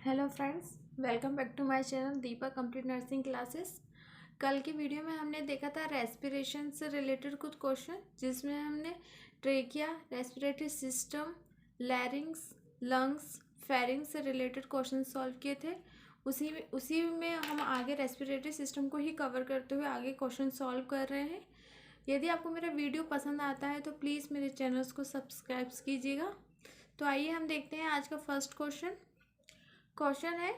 Hello friends, welcome back to my channel Deepa complete nursing classes. कल की video में हमने देखा था रेस्पिरेशन से रिलेटेड कुछ क्वेश्चन, जिसमें हमने trachea, respiratory system, लैरिंग्स, lungs, pharynx से रिलेटेड क्वेश्चन सॉल्व किए थे। उसी में हम आगे रेस्पिरेटरी सिस्टम को ही कवर करते हुए आगे क्वेश्चन सॉल्व कर रहे हैं। यदि आपको मेरा वीडियो पसंद आता है तो प्लीज़ मेरे चैनल्स को सब्सक्राइब कीजिएगा। तो आइए हम देखते हैं आज का फर्स्ट क्वेश्चन है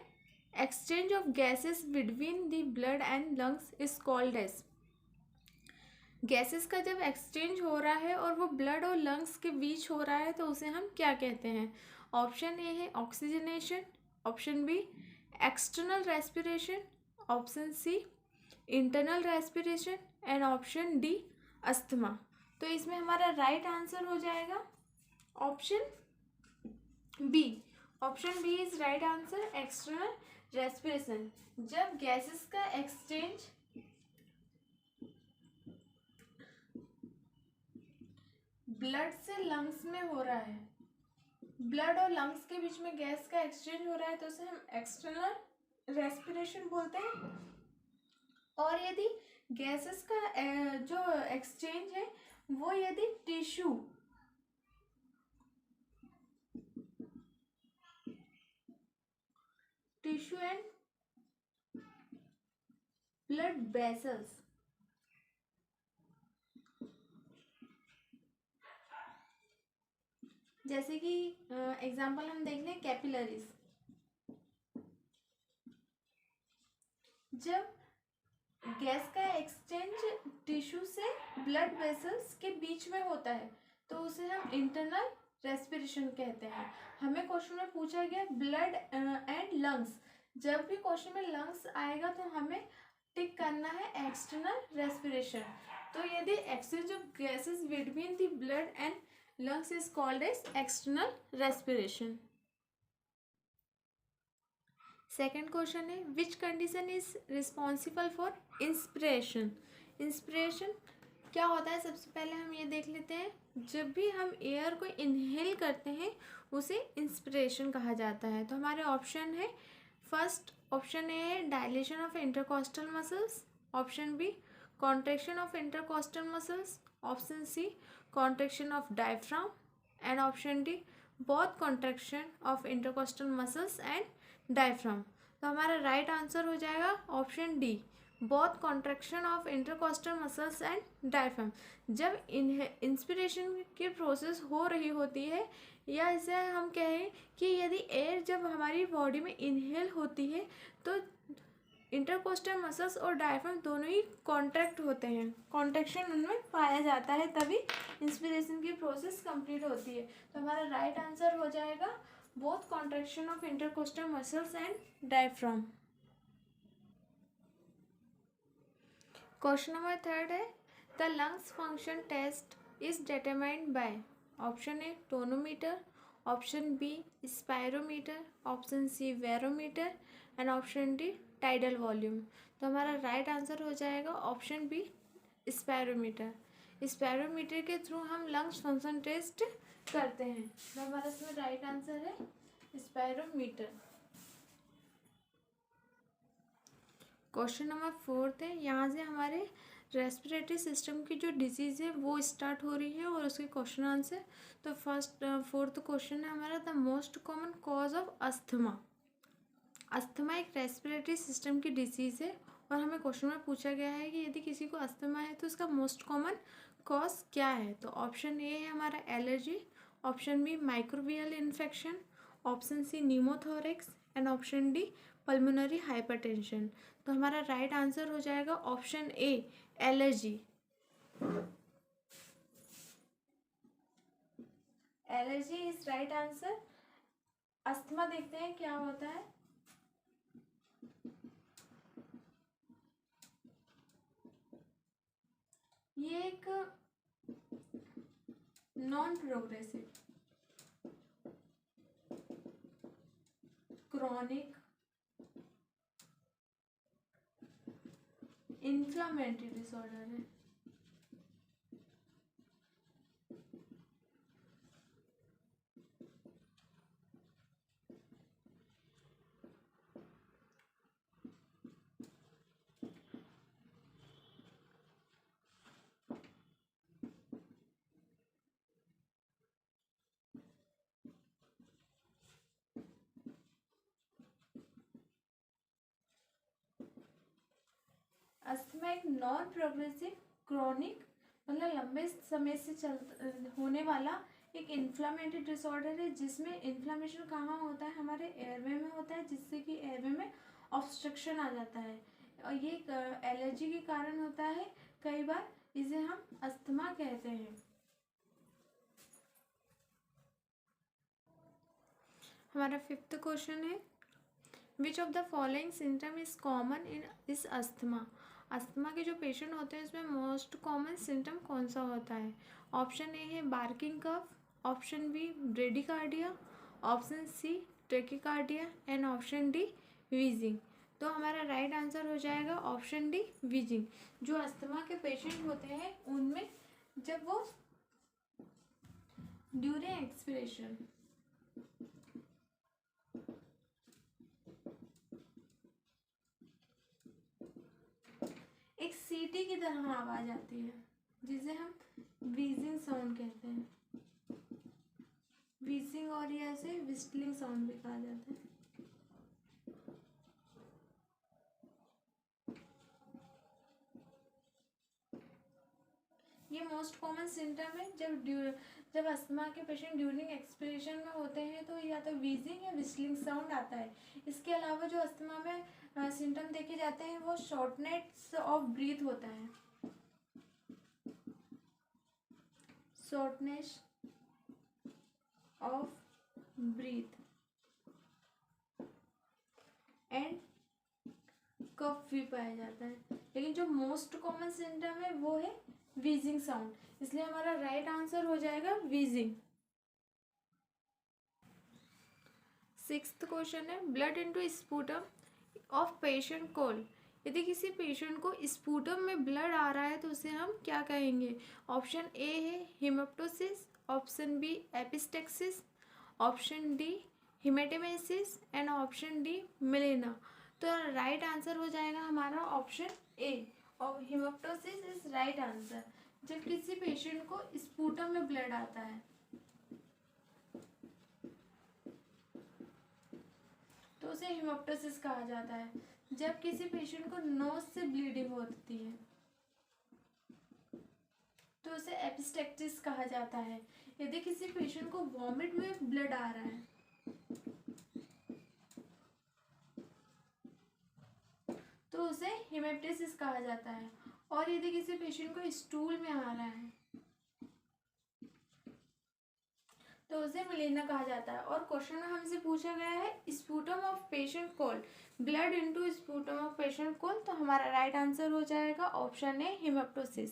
exchange of gases between the blood and lungs is called as. गैसेस का जब एक्सचेंज हो रहा है और वो ब्लड और लंग्स के बीच हो रहा है तो उसे हम क्या कहते हैं। ऑप्शन ए है oxygenation, option B external respiration, option C internal respiration and option D asthma. तो इसमें हमारा राइट आंसर हो जाएगा option B. Option B is right answer, external respiration. जब गैसेस का एक्सचेंज ब्लड से लंग्स में हो रहा है, ब्लड और लंग्स के बीच में गैस का एक्सचेंज हो रहा है तो उसे हम एक्सटर्नल रेस्पिरेशन बोलते हैं। और यदि गैसेस का जो एक्सचेंज है वो यदि टिश्यू एंड ब्लड वेसल्स, जैसे कि एग्जांपल हम देख लें कैपिलरीज। जब गैस का एक्सचेंज टिश्यू से ब्लड वेसल्स के बीच में होता है तो उसे हम इंटरनल रेस्पिरेशन कहते हैं। हमें क्वेश्चन में पूछा गया ब्लड एंड लंग्स। जब भी क्वेश्चन में लंग्स आएगा तो हमें टिक करना है एक्सटर्नल रेस्पिरेशन। तो यदि exchange of gases between the blood and lungs is called as external respiration. Second question है which condition is responsible for inspiration. Inspiration क्या होता है, सबसे पहले हम ये देख लेते हैं। जब भी हम एयर को इनहेल करते हैं उसे इंस्पिरेशन कहा जाता है। तो हमारे ऑप्शन है, फर्स्ट ऑप्शन ए है dilation of intercostal muscles, option B contraction of intercostal muscles, option C contraction of diaphragm and option D both contraction of intercostal muscles and diaphragm. तो हमारा राइट आंसर हो जाएगा option D, both contraction of intercostal muscles and diaphragm. जब inspiration की process हो रही होती है, या इसे हम कहें कि यदि एयर जब हमारी बॉडी में इनहेल होती है तो इंटरकोस्टल मसल्स और डायफ्राम दोनों ही कॉन्ट्रैक्ट होते हैं, कॉन्ट्रैक्शन उनमें पाया जाता है, तभी इंस्पिरेशन की प्रोसेस कंप्लीट होती है। तो हमारा राइट आंसर हो जाएगा both contraction of intercostal muscles and diaphragm. Question number third है the lungs function test is determined by. Option A tonometer, option B spirometer, option C barometer and option D tidal volume. तो हमारा right answer हो जाएगा option B spirometer. Spirometer के through हम lungs function test करते हैं। तो हमारा इसमें राइट आंसर है स्पायरोमीटर। क्वेश्चन नंबर फोर्थ है, यहाँ से हमारे रेस्पिरेटरी सिस्टम की जो डिजीज़ है वो स्टार्ट हो रही है और उसके क्वेश्चन आंसर। तो फोर्थ क्वेश्चन है हमारा the most common cause of asthma. Asthma एक रेस्पिरेटरी सिस्टम की डिजीज़ है और हमें क्वेश्चन में पूछा गया है कि यदि किसी को अस्थमा है तो उसका मोस्ट कॉमन कॉज क्या है। तो ऑप्शन ए है हमारा allergy, option B microbial infection, option C pneumothorax and option D pulmonary hypertension. तो हमारा राइट आंसर हो जाएगा option A allergy. Allergy is right answer. Asthma देखते हैं क्या होता है। ये एक non progressive chronic inflammatory disorder है। अस्थमा एक नॉन प्रोग्रेसिव क्रॉनिक मतलब लंबे समय से होने वाला एक इन्फ्लामेटरी डिसऑर्डर है, जिसमें इन्फ्लामेशन कहाँ होता है, हमारे एयरवे में होता है, जिससे कि एयरवे में ऑब्स्ट्रक्शन आ जाता है और ये एलर्जी के कारण होता है। कई बार इसे हम अस्थमा कहते हैं। हमारा 5th क्वेश्चन है, which of the following symptom is common in इस अस्थमा। अस्थमा के जो पेशेंट होते हैं इसमें मोस्ट कॉमन सिम्टम कौन सा होता है। ऑप्शन ए है barking cough, option B bradycardia, option C tachycardia and option D wheezing. तो हमारा राइट आंसर हो जाएगा ऑप्शन डी वीजिंग। जो अस्थमा के पेशेंट होते हैं उनमें जब वो ड्यूरिंग एक्सपिरेशन एक सीटी की तरह आवाज आती है, जिसे हम व्हीजिंग साउंड कहते हैं। व्हीजिंग और या से विस्टलिंग साउंड भी कहा जाता है। ये मोस्ट कॉमन सिम्टम है जब अस्थमा के पेशेंट ड्यूरिंग एक्सपिरेशन में होते हैं तो या तो व्हीजिंग या विस्टलिंग साउंड आता है। इसके अलावा जो अस्थमा में सिम्टम देखे जाते हैं वो शॉर्टनेस ऑफ ब्रीथ होता है, शॉर्टनेस ऑफ ब्रीथ एंड कफ भी पाया जाता है। लेकिन जो मोस्ट कॉमन सिम्टम है वो है व्हीजिंग साउंड, इसलिए हमारा राइट आंसर हो जाएगा व्हीजिंग। 6th क्वेश्चन है, blood into sputum of patient cold. यदि किसी पेशेंट को स्पूटम में ब्लड आ रहा है तो उसे हम क्या कहेंगे। ऑप्शन ए है hemoptysis, option B epistaxis, option D hematemesis and option D मिलेना। तो राइट आंसर हो जाएगा हमारा ऑप्शन ए और हेमेप्टोसिस इज राइट आंसर। जब किसी पेशेंट को स्पूटम में ब्लड आता है तो उसे हेमेप्टोसिस कहा जाता है। जब किसी पेशेंट को नोज से ब्लीडिंग होती है तो उसे एपिस्टेक्सिस कहा जाता है। यदि किसी पेशेंट को वॉमिट में ब्लड आ रहा है तो उसे हेमेप्टाइटिस कहा जाता है। और यदि किसी पेशेंट को स्टूल में आ रहा है तो उसे मिलेना कहा जाता है। और क्वेश्चन में हमसे पूछा गया है sputum of patient cold, blood into sputum of patient cold. तो हमारा राइट आंसर हो जाएगा ऑप्शन ए हेमेप्टोसिस।